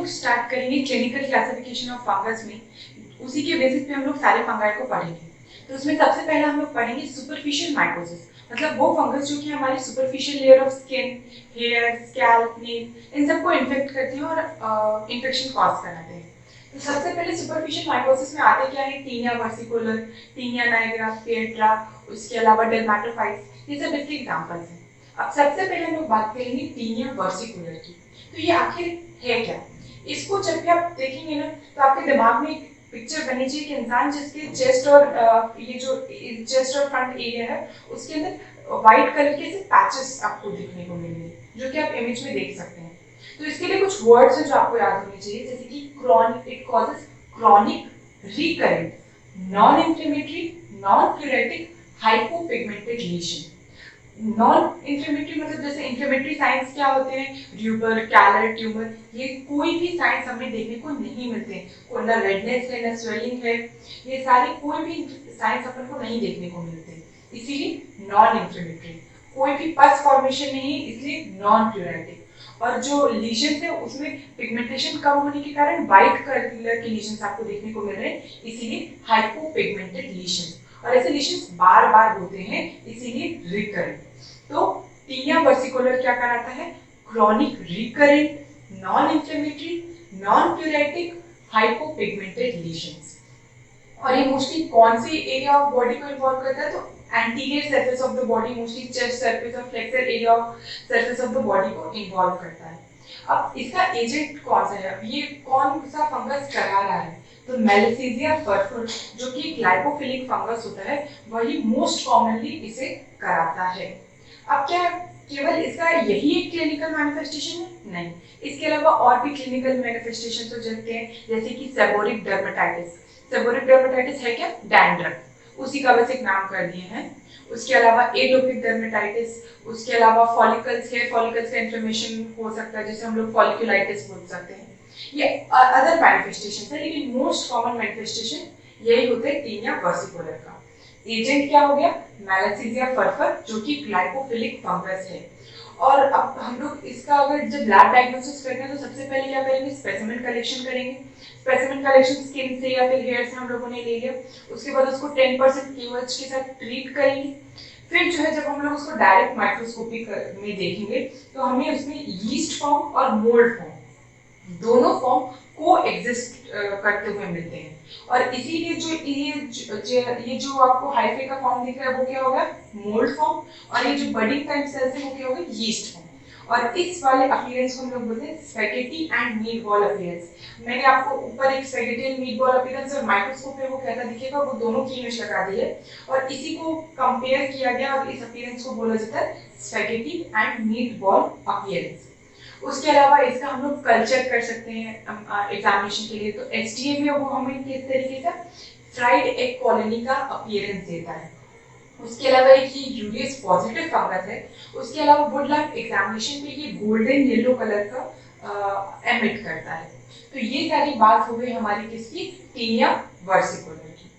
लोग स्टार्ट करेंगे clinical classification of fungus में, उसी के बेसिस पे हम लोग सारे फंगाई को पढ़ेंगे। तो उसमें सबसे पहले हम लोग पढ़ेंगे सुपरफिशियल माइकोसिस, मतलब वो फंगस जो कि हमारी superficial layer of skin, hair, scalp, nail इन सबको इन्फेक्ट करती हैं और इन्फेक्शन कॉज कराते हैं। तो सबसे पहले सुपरफिशियल माइकोसिस में आते क्या है, टीनिया वर्सिकुलर, टीनिया नाइग्रा, पेट्रा, उसके अलावा डर्मेटोफाइट्स, ये सब इसके एग्जांपल्स हैं। अब सबसे पहले हम लोग बात करेंगे टीनिया वर्सिकुलर की। तो ये आखिर है क्या? इसको जब भी आप देखेंगे ना तो आपके दिमाग में एक पिक्चर बनी चाहिए कि इंसान जिसके चेस्ट और ये जो चेस्ट और फ्रंट एरिया है उसके अंदर व्हाइट कलर के पैचेस आपको देखने को मिलेंगे, जो कि आप इमेज में देख सकते हैं। तो इसके लिए कुछ वर्ड्स हैं जो आपको याद होने चाहिए, जैसे कि chronic, it causes chronic, recurrent, non inflammatory, non curative, hypopigmented लीशन। Non inflammatory मतलब जैसे इंफ्लेमेटरी साइंस क्या होते हैं, र्यूबर, कैलर, ट्यूमर, ये कोई भी साइंस हमें देखने को नहीं मिलते हैं, कोई ना रेडनेस है ना स्वेलिंग है, ये सारे कोई भी साइंस अपन को नहीं देखने को मिलते, इसीलिए नॉन इंफ्लेमेटरी। कोई भी पस फॉर्मेशन नहीं है, इसलिए नॉन क्यूरेटिव। और जो लीजन है उसमें पिगमेंटेशन कम होने के कारण व्हाइट कलर के लीजन आपको देखने को मिल रहे हैं, इसीलिए हाइपोपिगमेंटेड लीजन। और ऐसे लीशंस बार बार होते हैं, इसीलिए रिकरेंट। तो टीनिया वर्सिकुलर क्या कराता है, chronic, recurrent, non inflammatory, non curative, hypopigmented lesions. और ये मोस्टली कौन से एरिया ऑफ बॉडी को इन्वॉल्व करता है, तो anterior surface of the body, mostly chest surface और flexor area of surface of the body को इन्वॉल्व करता है। अब इसका एजेंट कौन सा है, ये कौन सा फंगस करा रहा है, तो मेलिसेजिया फरफुर जो कि ग्लाइकोफिलिक फंगस होता है, वही मोस्ट कॉमनली इसे कराता है। अब क्या केवल इसका यही एक क्लिनिकल मैनिफेस्टेशन है? नहीं, इसके अलावा और भी क्लिनिकल मैनिफेस्टेशन हो सकते हैं, जैसे कि सेबोरिक डर्मेटाइटिस। सेबोरिक डर्मेटाइटिस है क्या, डैंड्रफ, उसी का बस एक नाम कर दिए हैं। उसके अलावा एटोपिक डर्मेटाइटिस, उसके अलावा फॉलिकल्स, हेयर फॉलिकल्स का इन्फ्लेमेशन हो सकता है, जैसे हम लोग फॉलिकुलाइटिस बोल सकते हैं। ये अदर मैनिफेस्टेशन है, लेकिन मोस्ट कॉमन मैनिफेस्टेशन यही होते हैं टीनिया वर्सिकुलर का। एजेंट क्या हो गया, मेलिसेजिया फरफर जो कि ग्लाइकोफिलिक फंगस है। और अब हम लोग इसका अगर जब लैब डायग्नोसिस करते हैं तो सबसे पहले क्या करेंगे, स्पेसिमेन कलेक्शन करेंगे। स्पेसिमेन कलेक्शन स्किन से या फिर हेयर से हम लोगों ने ले लिया, उसके बाद उसको 10% KOH के साथ ट्रीट करेंगे। फिर जो है जब हम लोग उसको डायरेक्ट माइक्रोस्कोपी में देखेंगे तो हमें उसमें यीस्ट फॉर्म और मोल्ड फॉर्म, दोनों फॉर्म को एग्जिस्ट करते हुए मिलते हैं। और इसीलिए ये जो आपको हाइफे का फॉर्म दिख रहा है वो क्या होगा, मोल्ड फॉर्म, और ये जो बडिंग टाइप सेल्स है वो क्या होगा, यीस्ट फॉर्म। और इस वाले अपीयरेंस को हम लोग बोलते हैं spaghetti and meet ball appearance. मैंने आपको ऊपर एक spaghetti and meet ball appearance और माइक्रोस्कोप पे वो कैसा दिखेगा वो दोनों की इमेज लगा दी है, और इसी को कंपेयर किया गया और इस अपीयरेंस को बोला जाता है spaghetti and meet ball appearance. उसके अलावा इसका हम लोग कल्चर कर सकते हैं एग्जामिनेशन के लिए, तो STA में वो हमें किस तरीके से फ्राइड एग कॉलोनी का अपीयरेंस देता है। उसके अलावा एक ये यूरियस पॉजिटिव फंगस है, उसके अलावा वुड लाइफ एग्जामिनेशन पे ये गोल्डन येलो कलर का एमिट करता है। तो ये सारी बात हो गई हमारी किसकी, टीनिया वर्सिकुलर की।